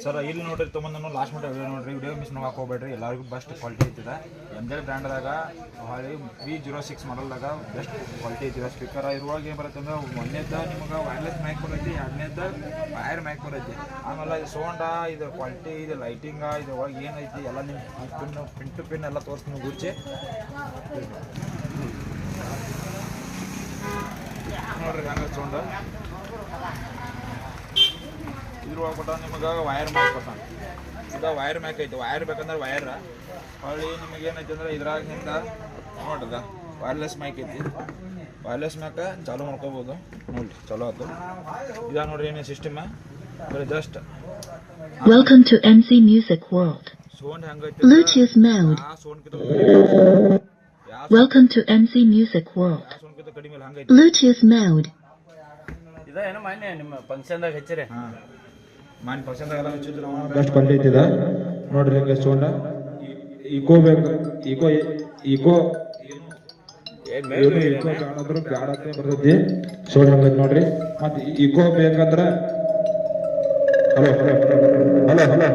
Sir ಇಲ್ಲಿ ನೋಡ್ರಿ ತೊಗೊಂಡು ಲಾಸ್ಟ್ ಮಟ್ಟ ವಿಡಿಯೋ ನೋಡ್ರಿ, ವಿಡಿಯೋ ಮಿಸ್ ನೋಡಕ್ಕೆ ಹೋಗ್ಬೇಡ್ರಿ. ಎಲ್ಲರಿಗೂ ಬೆಸ್ಟ್ ಕ್ವಾಲಿಟಿ ಐತಿದೆ. MJ ಬ್ರ್ಯಾಂಡ್ದಾಗ ಹೊಳ್ಳಿ 306 ಮಾಡಲ್ದಾಗ ಬೆಸ್ಟ್ ಕ್ವಾಲಿಟಿ ಐತಿದೆ. ಸ್ಪೀಕರ್ ಇದ್ರೊಳಗೆ ಏನು ಬರುತ್ತೆ ಅಂದ್ರೆ ಒಂದನೇದ ನಿಮಗೆ ವೈರ್ಲೆಸ್ ಮೈಕ್ ಬರೈತಿ, ಎರಡನೇದ ವೈರ್ ಮೈಕ್ ಬರೈತಿ. ಆಮೇಲೆ ಇದು ಸೌಂಡ, ಇದು ಕ್ವಾಲಿಟಿ, ಇದು ಲೈಟಿಂಗ, ಇದ್ರೊಳಗೆ ಏನೈತಿ ಎಲ್ಲ ನಿಮ್ಮ ಪಿನ್ ಟು ಪಿನ್ ಎಲ್ಲ ತೋರಿಸ್ತೀನಿ ಗುಚ್ಚಿ ನೋಡ್ರಿ ಹಂಗೆ ಸೌಂಡ. ಇದ್ರೊಳಗೆ ಕೊಟ್ಟ ನಿಮಗೆ ವೈರ್ ಮ್ಯಾಕ್ ಕೊಟ್ಟಾನ. ಇದು ವೈರ್ ಮ್ಯಾಕ್ ಐತಿ. ವೈರ್ ಬೇಕಂದ್ರೆ ವೈರ್ ಹೊಳ್ಳಿ ನಿಮಗೆ ಏನೈತಿ ಅಂದ್ರೆ ಇದ್ರಾಗಿಂದ ನೋಡ್ರದ ವೈರ್ಲೆಸ್ ಮೈಕ್ ಐತಿ. ವೈರ್ಲೆಸ್ ಮ್ಯಾಕ ಚಾಲೂ ಮಾಡ್ಕೋಬೋದು ನೋಡ್ರಿ, ಚಲೋ ಆಯ್ತು. ಇದ ನೋಡ್ರಿ ಏನೇ ಸಿಸ್ಟಮ್ ಬರೀ just Welcome to MC Music World. Sound ಹೆಂಗೈತಿ Bluetooth mode. Welcome to MC Music World. ಸೌಂಡ್ಕಿಂತ ಕಡಿಮೆ ಹಂಗೈತಿ. Bluetooth mode. ಇದೇನು ಮಾನ್ಯ ನಿಮ್ಮ ಫಂಕ್ಷನ್ದಾಗ ಹಚ್ಚಿರಿ? ಹಾಂ ಮಾನ್ ಪರ್ಸೆಂಟ್ಗೆಲ್ಲ ಹಚ್ಚಿದ್ರು ನಾವು ಬೆಸ್ಟ್ ಕ್ವಾಲಿಟಿ ಐತಿದ ನೋಡ್ರಿ. ಹೆಂಗೆ ಸೌಂಡ ಈಕೋ ಬೇಕು, ಈಕೋ ಈಕೋ ಏನು ಈಕೋ ಬ್ಯಾಡಂದ್ರೆ ಬ್ಯಾಡತ್ತೆ ಬರ್ತೈತಿ. ಸೌಂಡ್ ಹೆಂಗೈತಿ ನೋಡ್ರಿ. ಮತ್ತು ಈಕೋ ಬೇಕಂದ್ರೆ hello hello hello hello hello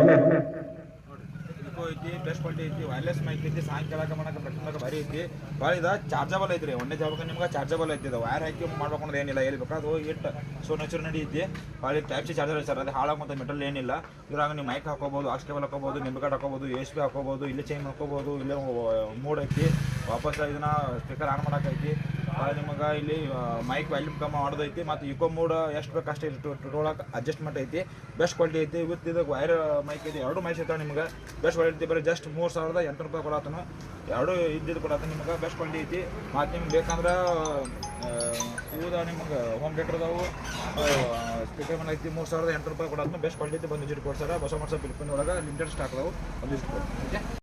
echo ಐತಿ, ಬೆಸ್ಟ್ ಕ್ವಾಲಿಟಿ ಐತಿ. ವೈರ್ಲೆಸ್ ಮೈಕ್ ಐತಿ. ಸಾಂಗ್ ಕೇಳಕ್ಕೆ ಮಾಡಕ್ಕೆ ಬೆಟ್ಟದಾಗ ಭಾರಿ ಐತಿ. ಭಾಳ ಇದು ಚಾರ್ಜಬಲ್ ಐತ್ರಿ. ಒಂದೇ ಜಾಬಕ್ಕೆ ನಿಮ್ಗೆ ಚಾರ್ಜಬಲ್ ಐತಿ. ಇದು ವೈರ್ ಹಾಕಿ ಮಾಡ್ಬೇಕು ಅಂದ್ರೆ ಏನಿಲ್ಲ, ಎಲ್ಲಿ ಬೇಕಾ ಅದು ಇಟ್ಟು ಸೊ ನೇಚರ್ ನಡೀತಿ. ಭಾಳ ಟೈಪ್ ಸಿ ಚಾರ್ಜರ್ ಸರ್, ಅದು ಹಾಳಾಗ ಮತ್ತು ಮೆಟಲ್ ಏನಿಲ್ಲ. ಇದ್ರಾಗ ನೀವು ಮೈಕ್ ಹಾಕೋಬೋದು, ಆಕ್ಸ್ ಕೇಬಲ್ ಹಾಕೋಬೋದು, ನಿಂಬೆ ಕಾರ್ಡ್ ಹಾಕೋಬೋದು, USB ಹಾಕೋಬೋದು, ಇಲ್ಲೇ ಚೇಂಜ್ ಮಾಡ್ಕೋಬೋದು. ಇಲ್ಲೇ ಮೋಡ್ ಐತಿ. ವಾಪಸ್ ಇದನ್ನ ಸ್ಪೀಕರ್ ಆನ್ ಮಾಡೋಕೈತಿ. ನಿಮಗೆ ಇಲ್ಲಿ ಮೈಕ್ ವ್ಯಾಲ್ಯೂಮ್ ಕಮ್ಮಿ ಮಾಡೋದೈತಿ. ಮತ್ತು ಈಕೋ ಮೋಡ್ ಎಷ್ಟು ಬೇಕು ಅಷ್ಟೇ ಇಟ್ಕೊಳಕ್ಕೆ ಅಡ್ಜಸ್ಟ್ಮೆಂಟ್ ಐತಿ. ಬೆಸ್ಟ್ ಕ್ವಾಲಿಟಿ ಐತಿ. ವಿತ್ ಇದು ವೈರ್ ಮೈಕ್ ಐತಿ. ಎರಡು ಮೈಕ್ ಐತೆ ನಿಮ್ಗೆ ಬೆಸ್ಟ್ ಕ್ವಾಲಿಟಿ ಐತಿ. ಬರೀ ಜಸ್ಟ್ 3800 ರೂಪಾಯಿ ಕೊಡತ್ತಾನು. ಎರಡು ಇದ್ದಿದ್ದು ಕೊಡತ್ತ ನಿಮ್ಗೆ ಬೆಸ್ಟ್ ಕ್ವಾಲಿಟಿ ಐತಿ. ಮತ್ತು ನಿಮ್ಗೆ ಬೇಕಂದ್ರೆ ಇವುದ ನಿಮ್ಗೆ ಹೋಮ್ ಥಿಯೇಟರ್ದಾವು ಸ್ಪೀಕರ್ ಮನೆ ಐತಿ. 3800 ರೂಪಾಯಿ ಕೊಡತ್ತ. ಬೆಸ್ಟ್ ಕ್ವಾಲಿಟಿ ಐತಿ. ಬಂದು ವಿಸಿಟ್ ಕೊಡ್ತಾರೆ. ಹೊಸ ವರ್ಷ ಫಿಲಿಪಿನ್ ಒಳಗೆ ಲಿಮಿಟೆಡ್ ಸ್ಟಾಕ್ ಅದಾವು. ಒಂದು ವಿಸಿಟ್ ಕೊಡ್ತೀನಿ. ಓಕೆ.